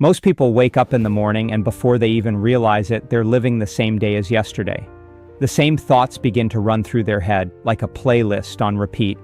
Most people wake up in the morning and before they even realize it, they're living the same day as yesterday. The same thoughts begin to run through their head, like a playlist on repeat.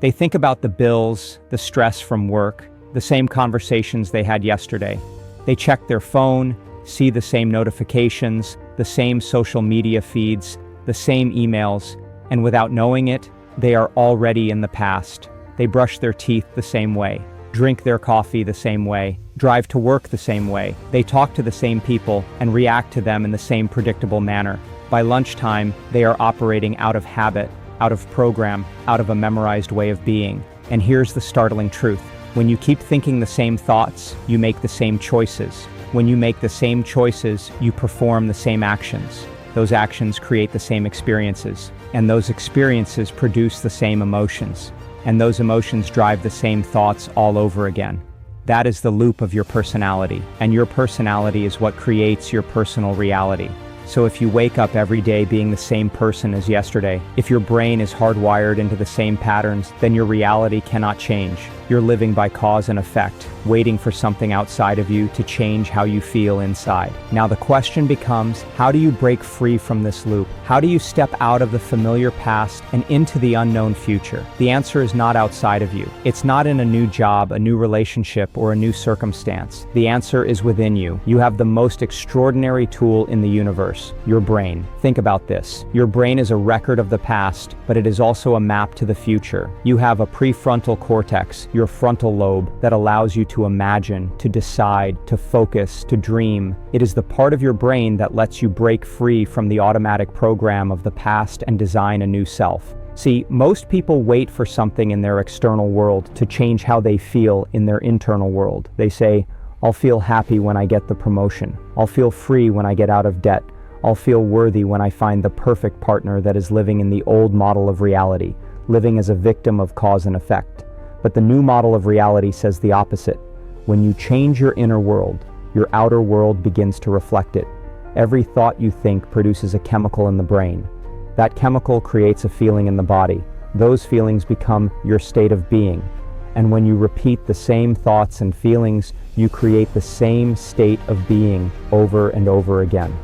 They think about the bills, the stress from work, the same conversations they had yesterday. They check their phone, see the same notifications, the same social media feeds, the same emails, and without knowing it, they are already in the past. They brush their teeth the same way, drink their coffee the same way, drive to work the same way. They talk to the same people and react to them in the same predictable manner. By lunchtime, they are operating out of habit, out of program, out of a memorized way of being. And here's the startling truth. When you keep thinking the same thoughts, you make the same choices. When you make the same choices, you perform the same actions. Those actions create the same experiences, and those experiences produce the same emotions, and those emotions drive the same thoughts all over again. That is the loop of your personality, and your personality is what creates your personal reality. So if you wake up every day being the same person as yesterday, if your brain is hardwired into the same patterns, then your reality cannot change. You're living by cause and effect, waiting for something outside of you to change how you feel inside. Now the question becomes, how do you break free from this loop? How do you step out of the familiar past and into the unknown future? The answer is not outside of you. It's not in a new job, a new relationship, or a new circumstance. The answer is within you. You have the most extraordinary tool in the universe, your brain. Think about this. Your brain is a record of the past, but it is also a map to the future. You have a prefrontal cortex, your frontal lobe, that allows you to imagine, to decide, to focus, to dream. It is the part of your brain that lets you break free from the automatic program of the past and design a new self. See, most people wait for something in their external world to change how they feel in their internal world. They say, I'll feel happy when I get the promotion. I'll feel free when I get out of debt. I'll feel worthy when I find the perfect partner that is living in the old model of reality, living as a victim of cause and effect. But the new model of reality says the opposite. When you change your inner world, your outer world begins to reflect it. Every thought you think produces a chemical in the brain. That chemical creates a feeling in the body. Those feelings become your state of being. And when you repeat the same thoughts and feelings, you create the same state of being over and over again.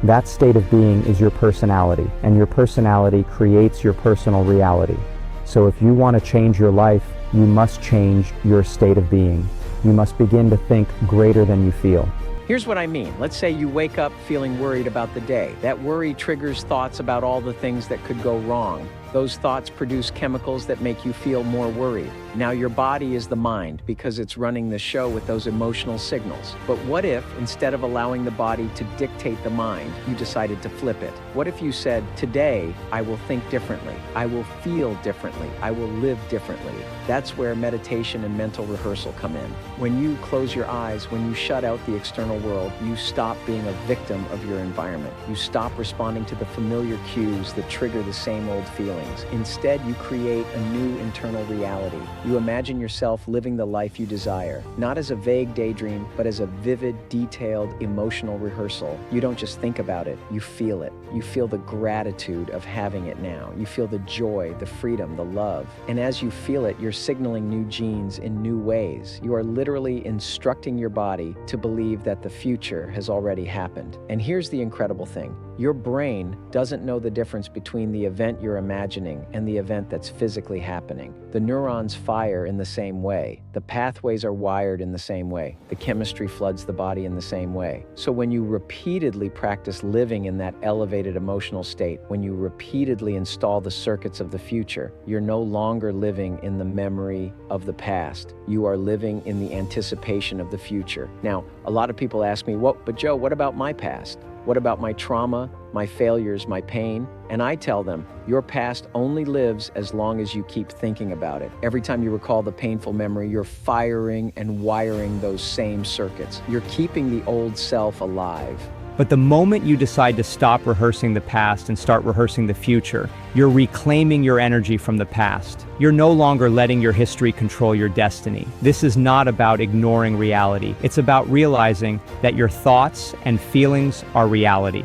That state of being is your personality, and your personality creates your personal reality. So if you want to change your life, you must change your state of being. You must begin to think greater than you feel. Here's what I mean. Let's say you wake up feeling worried about the day. That worry triggers thoughts about all the things that could go wrong. Those thoughts produce chemicals that make you feel more worried. Now your body is the mind because it's running the show with those emotional signals. But what if, instead of allowing the body to dictate the mind, you decided to flip it? What if you said, today, I will think differently. I will feel differently. I will live differently. That's where meditation and mental rehearsal come in. When you close your eyes, when you shut out the external world, you stop being a victim of your environment. You stop responding to the familiar cues that trigger the same old feelings. Instead, you create a new internal reality. You imagine yourself living the life you desire, not as a vague daydream, but as a vivid, detailed, emotional rehearsal. You don't just think about it, you feel it. You feel the gratitude of having it now. You feel the joy, the freedom, the love. And as you feel it, you're signaling new genes in new ways. You are literally instructing your body to believe that the future has already happened. And here's the incredible thing. Your brain doesn't know the difference between the event you're imagining and the event that's physically happening. The neurons fire in the same way. The pathways are wired in the same way. The chemistry floods the body in the same way. So when you repeatedly practice living in that elevated emotional state, when you repeatedly install the circuits of the future, you're no longer living in the memory of the past. You are living in the anticipation of the future. Now, a lot of people ask me, but Joe, what about my past? What about my trauma, my failures, my pain? And I tell them, your past only lives as long as you keep thinking about it. Every time you recall the painful memory, you're firing and wiring those same circuits. You're keeping the old self alive. But the moment you decide to stop rehearsing the past and start rehearsing the future, you're reclaiming your energy from the past. You're no longer letting your history control your destiny. This is not about ignoring reality. It's about realizing that your thoughts and feelings are reality.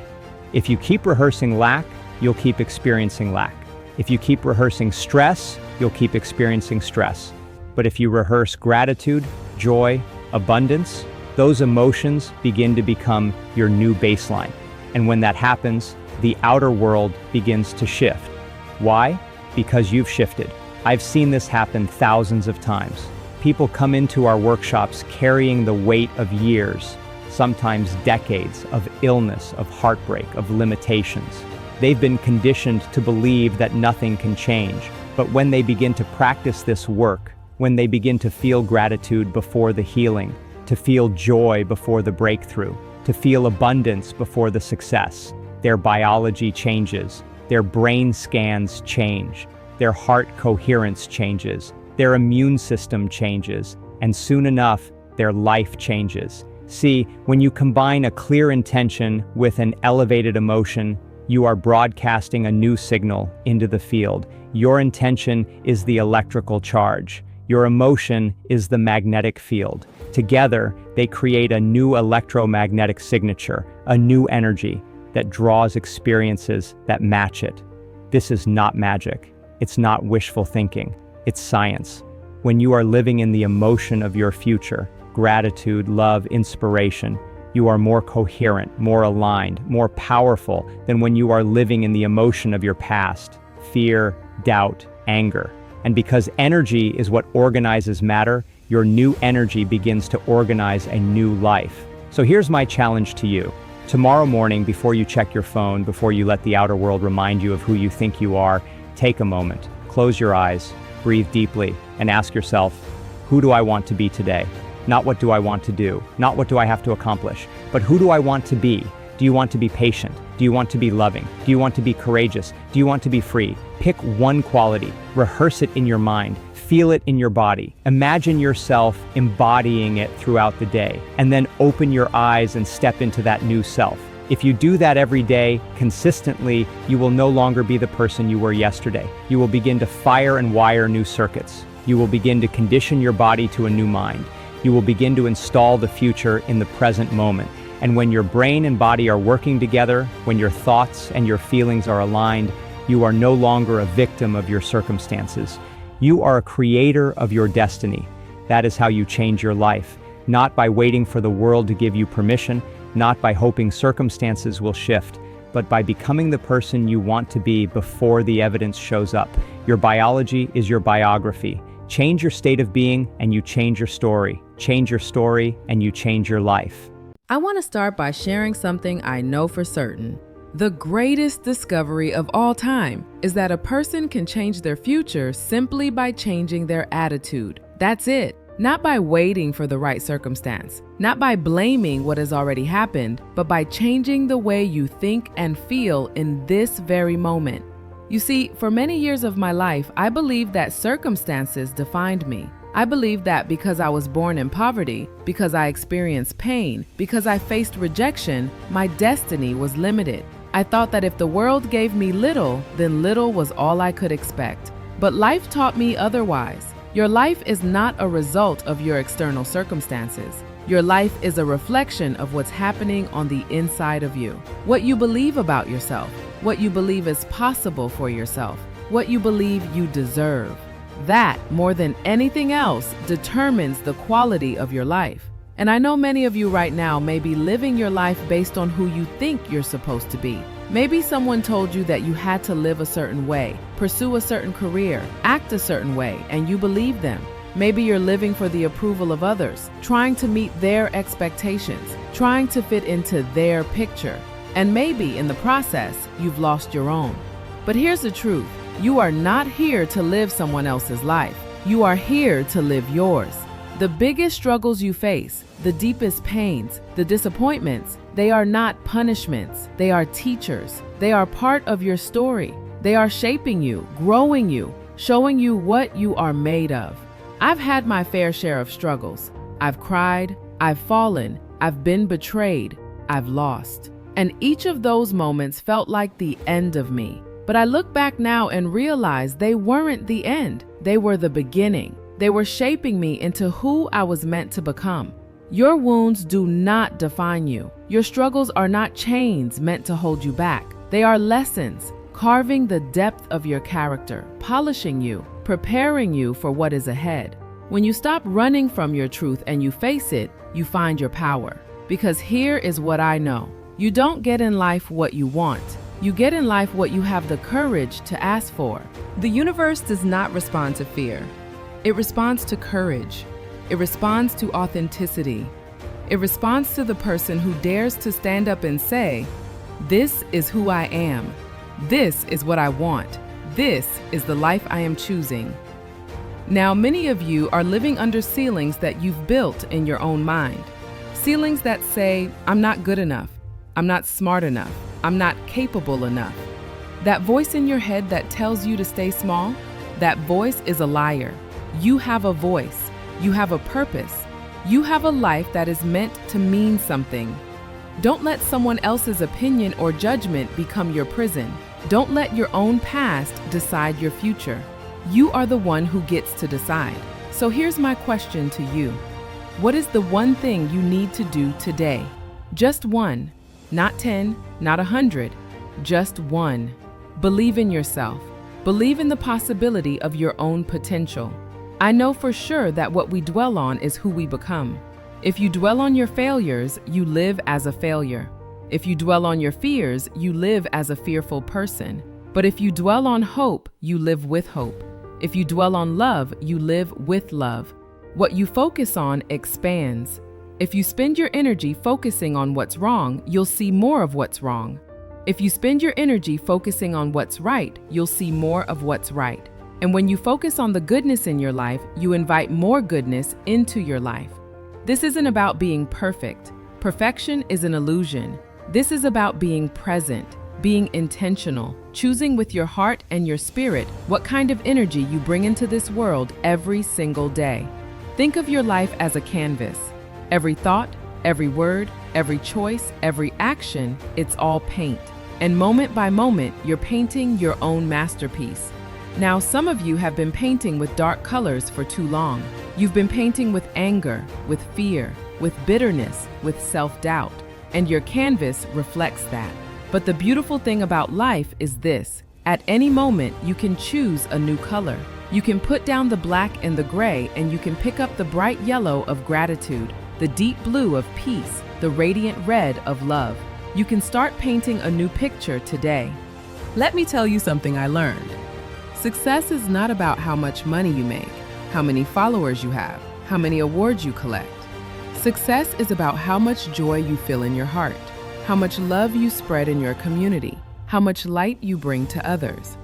If you keep rehearsing lack, you'll keep experiencing lack. If you keep rehearsing stress, you'll keep experiencing stress. But if you rehearse gratitude, joy, abundance, Those emotions begin to become your new baseline. And when that happens, the outer world begins to shift. Why? Because you've shifted. I've seen this happen thousands of times. People come into our workshops carrying the weight of years, sometimes decades, of illness, of heartbreak, of limitations. They've been conditioned to believe that nothing can change. But when they begin to practice this work, when they begin to feel gratitude before the healing, to feel joy before the breakthrough, to feel abundance before the success, their biology changes, their brain scans change, their heart coherence changes, their immune system changes, and soon enough, their life changes. See, when you combine a clear intention with an elevated emotion, you are broadcasting a new signal into the field. Your intention is the electrical charge. Your emotion is the magnetic field. Together, they create a new electromagnetic signature, a new energy that draws experiences that match it. This is not magic. It's not wishful thinking. It's science. When you are living in the emotion of your future, gratitude, love, inspiration, you are more coherent, more aligned, more powerful than when you are living in the emotion of your past, fear, doubt, anger. And because energy is what organizes matter, your new energy begins to organize a new life. So here's my challenge to you. Tomorrow morning, before you check your phone, before you let the outer world remind you of who you think you are, take a moment, close your eyes, breathe deeply, and ask yourself, who do I want to be today? Not what do I want to do, not what do I have to accomplish, but who do I want to be? Do you want to be patient? Do you want to be loving? Do you want to be courageous? Do you want to be free? Pick one quality, rehearse it in your mind, feel it in your body. Imagine yourself embodying it throughout the day, and then open your eyes and step into that new self. If you do that every day, consistently, you will no longer be the person you were yesterday. You will begin to fire and wire new circuits. You will begin to condition your body to a new mind. You will begin to install the future in the present moment. And when your brain and body are working together, when your thoughts and your feelings are aligned, you are no longer a victim of your circumstances. You are a creator of your destiny. That is how you change your life, not by waiting for the world to give you permission, not by hoping circumstances will shift, but by becoming the person you want to be before the evidence shows up. Your biology is your biography. Change your state of being and you change your story. Change your story and you change your life. I want to start by sharing something I know for certain. The greatest discovery of all time is that a person can change their future simply by changing their attitude. That's it. Not by waiting for the right circumstance, not by blaming what has already happened, but by changing the way you think and feel in this very moment. You see, for many years of my life, I believed that circumstances defined me. I believed that because I was born in poverty, because I experienced pain, because I faced rejection, my destiny was limited. I thought that if the world gave me little, then little was all I could expect. But life taught me otherwise. Your life is not a result of your external circumstances. Your life is a reflection of what's happening on the inside of you. What you believe about yourself, what you believe is possible for yourself, what you believe you deserve. That, more than anything else, determines the quality of your life. And I know many of you right now may be living your life based on who you think you're supposed to be. Maybe someone told you that you had to live a certain way, pursue a certain career, act a certain way, and you believe them. Maybe you're living for the approval of others, trying to meet their expectations, trying to fit into their picture. And maybe in the process, you've lost your own. But here's the truth. You are not here to live someone else's life. You are here to live yours. The biggest struggles you face, the deepest pains, the disappointments, they are not punishments. They are teachers. They are part of your story. They are shaping you, growing you, showing you what you are made of. I've had my fair share of struggles. I've cried, I've fallen, I've been betrayed, I've lost. And each of those moments felt like the end of me. But I look back now and realize they weren't the end. They were the beginning. They were shaping me into who I was meant to become. Your wounds do not define you. Your struggles are not chains meant to hold you back. They are lessons, carving the depth of your character, polishing you, preparing you for what is ahead. When you stop running from your truth and you face it, you find your power. Because here is what I know. You don't get in life what you want. You get in life what you have the courage to ask for. The universe does not respond to fear. It responds to courage. It responds to authenticity. It responds to the person who dares to stand up and say, "This is who I am. This is what I want. This is the life I am choosing." Now, many of you are living under ceilings that you've built in your own mind. Ceilings that say, "I'm not good enough. I'm not smart enough. I'm not capable enough." That voice in your head that tells you to stay small, that voice is a liar. You have a voice. You have a purpose. You have a life that is meant to mean something. Don't let someone else's opinion or judgment become your prison. Don't let your own past decide your future. You are the one who gets to decide. So here's my question to you. What is the one thing you need to do today? Just one, not 10, not 100, just one. Believe in yourself. Believe in the possibility of your own potential. I know for sure that what we dwell on is who we become. If you dwell on your failures, you live as a failure. If you dwell on your fears, you live as a fearful person. But if you dwell on hope, you live with hope. If you dwell on love, you live with love. What you focus on expands. If you spend your energy focusing on what's wrong, you'll see more of what's wrong. If you spend your energy focusing on what's right, you'll see more of what's right. And when you focus on the goodness in your life, you invite more goodness into your life. This isn't about being perfect. Perfection is an illusion. This is about being present, being intentional, choosing with your heart and your spirit what kind of energy you bring into this world every single day. Think of your life as a canvas. Every thought, every word, every choice, every action, it's all paint. And moment by moment, you're painting your own masterpiece. Now, some of you have been painting with dark colors for too long. You've been painting with anger, with fear, with bitterness, with self-doubt, and your canvas reflects that. But the beautiful thing about life is this: at any moment, you can choose a new color. You can put down the black and the gray, and you can pick up the bright yellow of gratitude, the deep blue of peace, the radiant red of love. You can start painting a new picture today. Let me tell you something I learned. Success is not about how much money you make, how many followers you have, how many awards you collect. Success is about how much joy you feel in your heart, how much love you spread in your community, how much light you bring to others.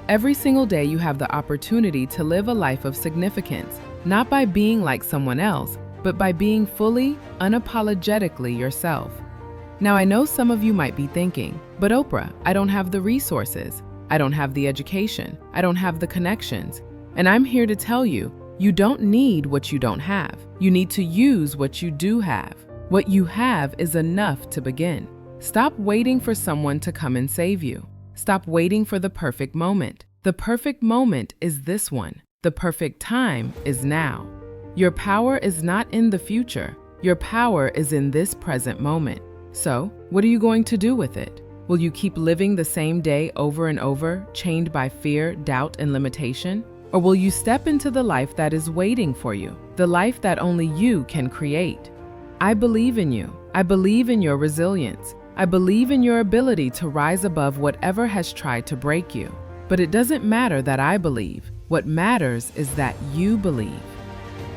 Every single day you have the opportunity to live a life of significance, not by being like someone else, but by being fully, unapologetically yourself. Now, I know some of you might be thinking, but Oprah, I don't have the resources. I don't have the education. I don't have the connections. And I'm here to tell you, you don't need what you don't have. You need to use what you do have. What you have is enough to begin. Stop waiting for someone to come and save you. Stop waiting for the perfect moment. The perfect moment is this one. The perfect time is now. Your power is not in the future. Your power is in this present moment. So, what are you going to do with it? Will you keep living the same day over and over, chained by fear, doubt, and limitation? Or will you step into the life that is waiting for you, the life that only you can create? I believe in you. I believe in your resilience. I believe in your ability to rise above whatever has tried to break you. But it doesn't matter that I believe. What matters is that you believe.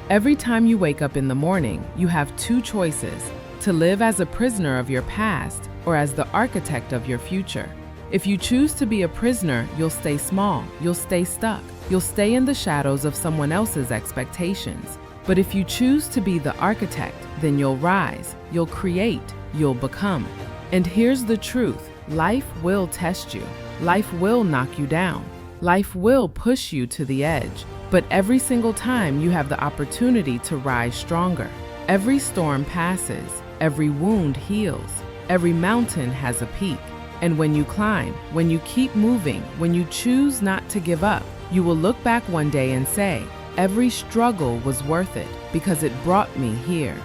Every time you wake up in the morning, you have two choices: to live as a prisoner of your past or as the architect of your future. If you choose to be a prisoner, you'll stay small, you'll stay stuck, you'll stay in the shadows of someone else's expectations. But if you choose to be the architect, then you'll rise, you'll create, you'll become. And here's the truth: life will test you, life will knock you down, life will push you to the edge. But every single time you have the opportunity to rise stronger. Every storm passes, every wound heals, every mountain has a peak. And when you climb, when you keep moving, when you choose not to give up, you will look back one day and say, every struggle was worth it because it brought me here.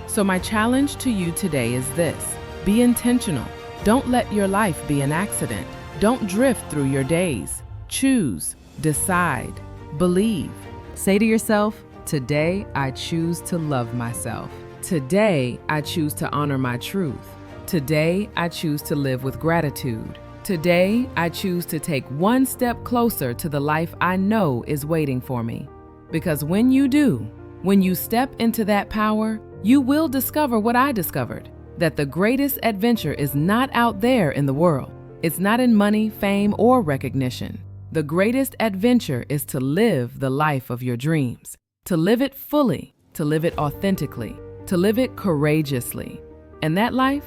So my challenge to you today is this: be intentional. Don't let your life be an accident. Don't drift through your days. Choose, decide, believe. Say to yourself, Today, I choose to love myself. Today, I choose to honor my truth. Today, I choose to live with gratitude. Today, I choose to take one step closer to the life I know is waiting for me. Because when you do, when you step into that power, you will discover what I discovered, that the greatest adventure is not out there in the world. It's not in money, fame, or recognition. The greatest adventure is to live the life of your dreams, to live it fully, to live it authentically, to live it courageously. And that life,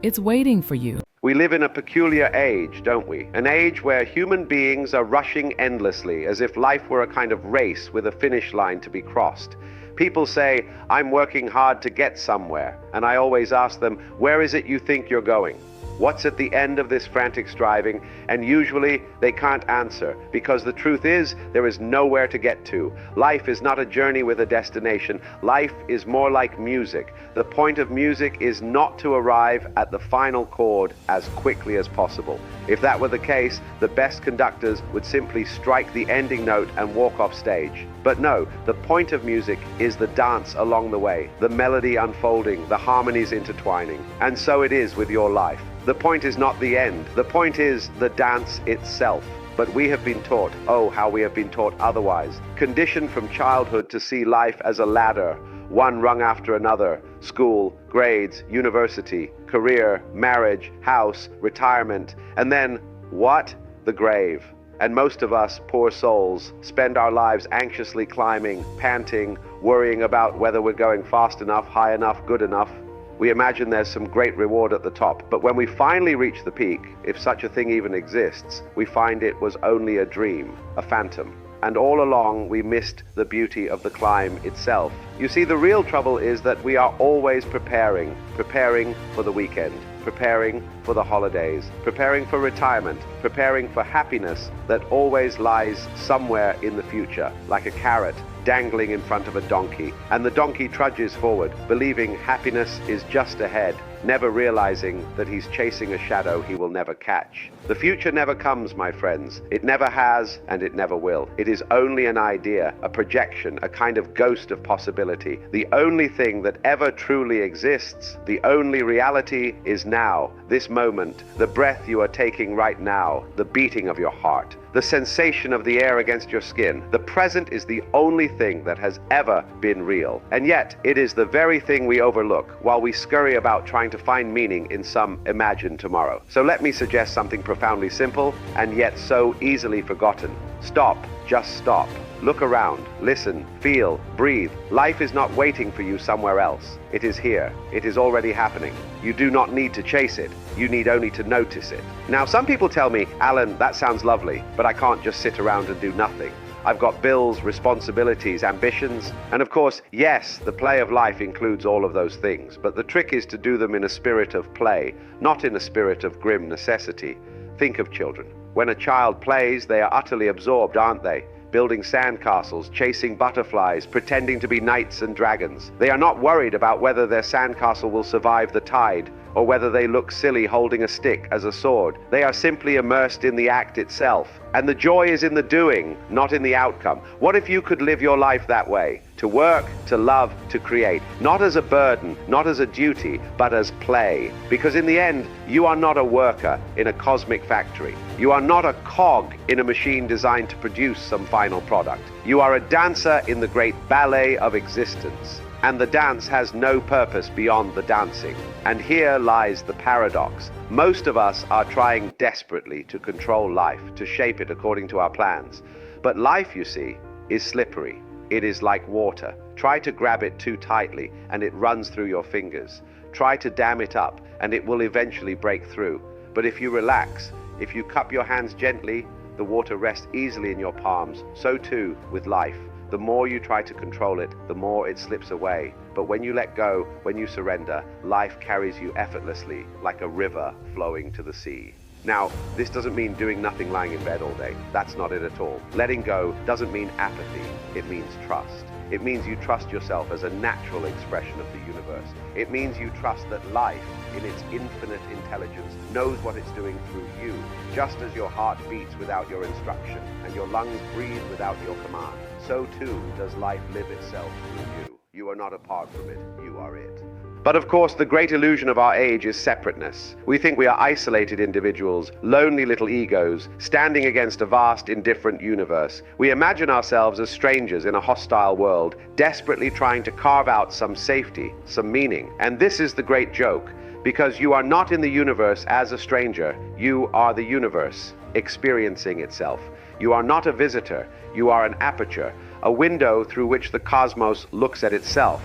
it's waiting for you. We live in a peculiar age, don't we? An age where human beings are rushing endlessly, as if life were a kind of race with a finish line to be crossed. People say, I'm working hard to get somewhere, and I always ask them, where is it you think you're going? What's at the end of this frantic striving? And usually they can't answer, because the truth is there is nowhere to get to. Life is not a journey with a destination. Life is more like music. The point of music is not to arrive at the final chord as quickly as possible. If that were the case, the best conductors would simply strike the ending note and walk off stage. But no, the point of music is the dance along the way, the melody unfolding, the harmonies intertwining. And so it is with your life. The point is not the end. The point is the dance itself. But we have been taught, oh, how we have been taught otherwise. Conditioned from childhood to see life as a ladder, one rung after another. School, grades, university, career, marriage, house, retirement, and then, what? The grave. And most of us, poor souls, spend our lives anxiously climbing, panting, worrying about whether we're going fast enough, high enough, good enough. We imagine there's some great reward at the top, but when we finally reach the peak, if such a thing even exists, we find it was only a dream, a phantom. And all along, we missed the beauty of the climb itself. You see, the real trouble is that we are always preparing for the weekend, preparing for the holidays, preparing for retirement, preparing for happiness that always lies somewhere in the future, like a carrot dangling in front of a donkey. And the donkey trudges forward, believing happiness is just ahead, never realizing that he's chasing a shadow he will never catch. The future never comes, my friends. It never has, and it never will. It is only an idea, a projection, a kind of ghost of possibility. The only thing that ever truly exists, the only reality is now, this moment, the breath you are taking right now, the beating of your heart, the sensation of the air against your skin. The present is the only thing that has ever been real. And yet, it is the very thing we overlook while we scurry about trying to find meaning in some imagined tomorrow. So let me suggest something profoundly simple and yet so easily forgotten. Stop. Just stop. Look around, listen, feel, breathe. Life is not waiting for you somewhere else. It is here. It is already happening. You do not need to chase it. You need only to notice it. Now, some people tell me, Alan, that sounds lovely, but I can't just sit around and do nothing. I've got bills, responsibilities, ambitions, and of course, yes, the play of life includes all of those things, but the trick is to do them in a spirit of play, not in a spirit of grim necessity. Think of children. When a child plays, they are utterly absorbed, aren't they? Building sandcastles, chasing butterflies, pretending to be knights and dragons. They are not worried about whether their sandcastle will survive the tide or whether they look silly holding a stick as a sword. They are simply immersed in the act itself. And the joy is in the doing, not in the outcome. What if you could live your life that way? To work, to love, to create. Not as a burden, not as a duty, but as play. Because in the end, you are not a worker in a cosmic factory. You are not a cog in a machine designed to produce some final product. You are a dancer in the great ballet of existence. And the dance has no purpose beyond the dancing. And here lies the paradox. Most of us are trying desperately to control life, to shape it according to our plans. But life, you see, is slippery. It is like water. Try to grab it too tightly, and it runs through your fingers. Try to dam it up, and it will eventually break through. But if you relax, if you cup your hands gently, the water rests easily in your palms. So too with life. The more you try to control it, the more it slips away. But when you let go, when you surrender, life carries you effortlessly, like a river flowing to the sea. Now, this doesn't mean doing nothing lying in bed all day. That's not it at all. Letting go doesn't mean apathy. It means trust. It means you trust yourself as a natural expression of the universe. It means you trust that life, in its infinite intelligence, knows what it's doing through you, just as your heart beats without your instruction and your lungs breathe without your command. So too does life live itself through you. You are not apart from it, you are it. But of course, the great illusion of our age is separateness. We think we are isolated individuals, lonely little egos, standing against a vast, indifferent universe. We imagine ourselves as strangers in a hostile world, desperately trying to carve out some safety, some meaning. And this is the great joke, because you are not in the universe as a stranger. You are the universe, experiencing itself. You are not a visitor. You are an aperture, a window through which the cosmos looks at itself.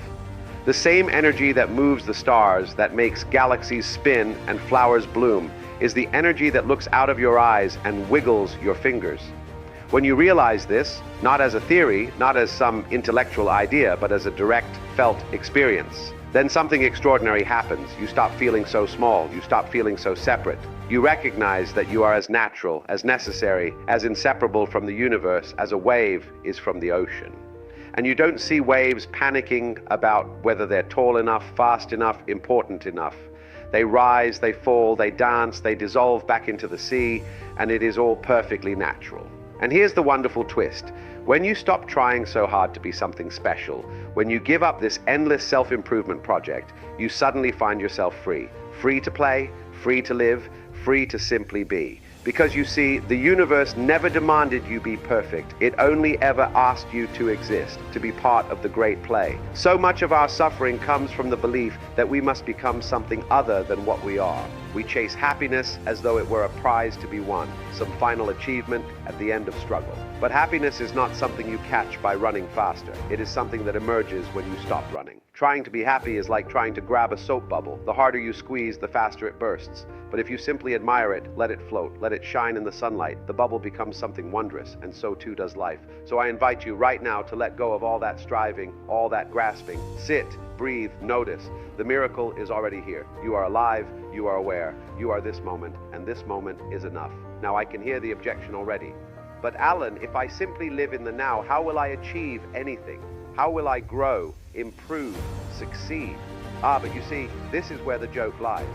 The same energy that moves the stars, that makes galaxies spin and flowers bloom, is the energy that looks out of your eyes and wiggles your fingers. When you realize this, not as a theory, not as some intellectual idea, but as a direct, felt experience, then something extraordinary happens. You stop feeling so small. You stop feeling so separate. You recognize that you are as natural, as necessary, as inseparable from the universe as a wave is from the ocean. And you don't see waves panicking about whether they're tall enough, fast enough, important enough. They rise, they fall, they dance, they dissolve back into the sea, and it is all perfectly natural. And here's the wonderful twist. When you stop trying so hard to be something special, when you give up this endless self-improvement project, you suddenly find yourself free. Free to play, free to live, free to simply be. Because you see, the universe never demanded you be perfect. It only ever asked you to exist, to be part of the great play. So much of our suffering comes from the belief that we must become something other than what we are. We chase happiness as though it were a prize to be won, some final achievement at the end of struggle. But happiness is not something you catch by running faster. It is something that emerges when you stop running. Trying to be happy is like trying to grab a soap bubble. The harder you squeeze, the faster it bursts. But if you simply admire it, let it float, let it shine in the sunlight, the bubble becomes something wondrous, and so too does life. So I invite you right now to let go of all that striving, all that grasping. Sit, breathe, notice. The miracle is already here. You are alive, you are aware, you are this moment, and this moment is enough. Now I can hear the objection already. But Alan, if I simply live in the now, how will I achieve anything? How will I grow, improve, succeed? But you see, this is where the joke lies.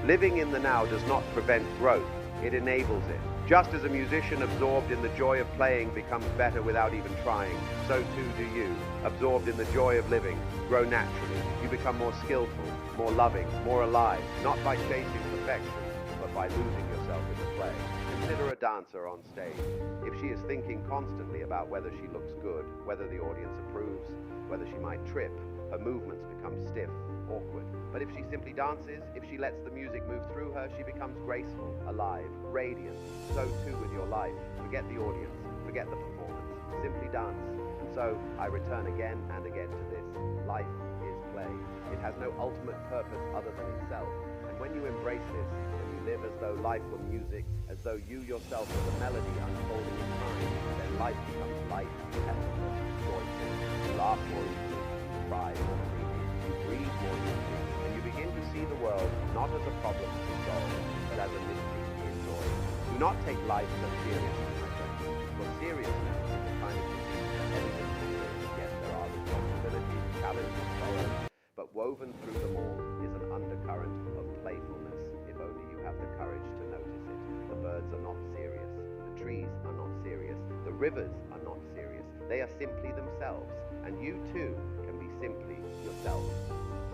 Living in the now does not prevent growth, it enables it. Just as a musician absorbed in the joy of playing becomes better without even trying, so too do you, absorbed in the joy of living, grow naturally. You become more skillful, more loving, more alive, not by chasing perfection, but by losing yourself in the play. Consider a dancer on stage. If she is thinking constantly about whether she looks good, whether the audience approves, whether she might trip, her movements become stiff, awkward. But if she simply dances, if she lets the music move through her, she becomes graceful, alive, radiant. So too with your life. Forget the audience, forget the performance, simply dance. And so I return again and again to this. Life is play. It has no ultimate purpose other than itself. And when you embrace this, when you live as though life were music, as though you yourself were the melody unfolding in time, then life becomes light, effortless, joyful. You laugh more easily, you cry more freely, you breathe more easily, and you begin to see the world not as a problem to be solved, but as a mystery to be enjoyed. Do not take life so seriously, my friends, for seriousness is a kind of disease that everything is. Yes, there are responsibilities, challenges, sorrows, but woven through them all is an undercurrent of playfulness, if only you have the courage to notice it. The birds are not serious, the trees are not serious, the rivers are not serious. They are simply themselves, and you too can be simply yourself.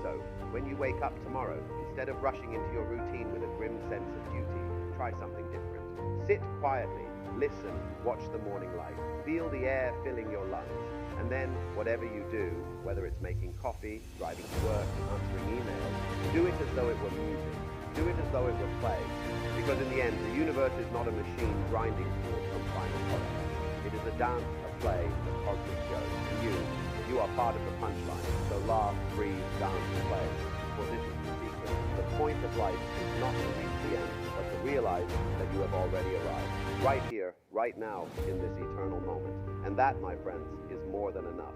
So, when you wake up tomorrow, instead of rushing into your routine with a grim sense of duty, try something different. Sit quietly, listen, watch the morning light, feel the air filling your lungs, and then whatever you do, whether it's making coffee, driving to work, answering emails, do it as though it were music. Do it as though it were play. Because in the end, the universe is not a machine grinding towards some final product. It is a dance, a play, a cosmic show. And you are part of the punchline. So laugh, breathe, dance, play. For this is the secret. The point of life is not to reach the end, but to realize that you have already arrived. Right here, right now, in this eternal moment. And that, my friends, is more than enough.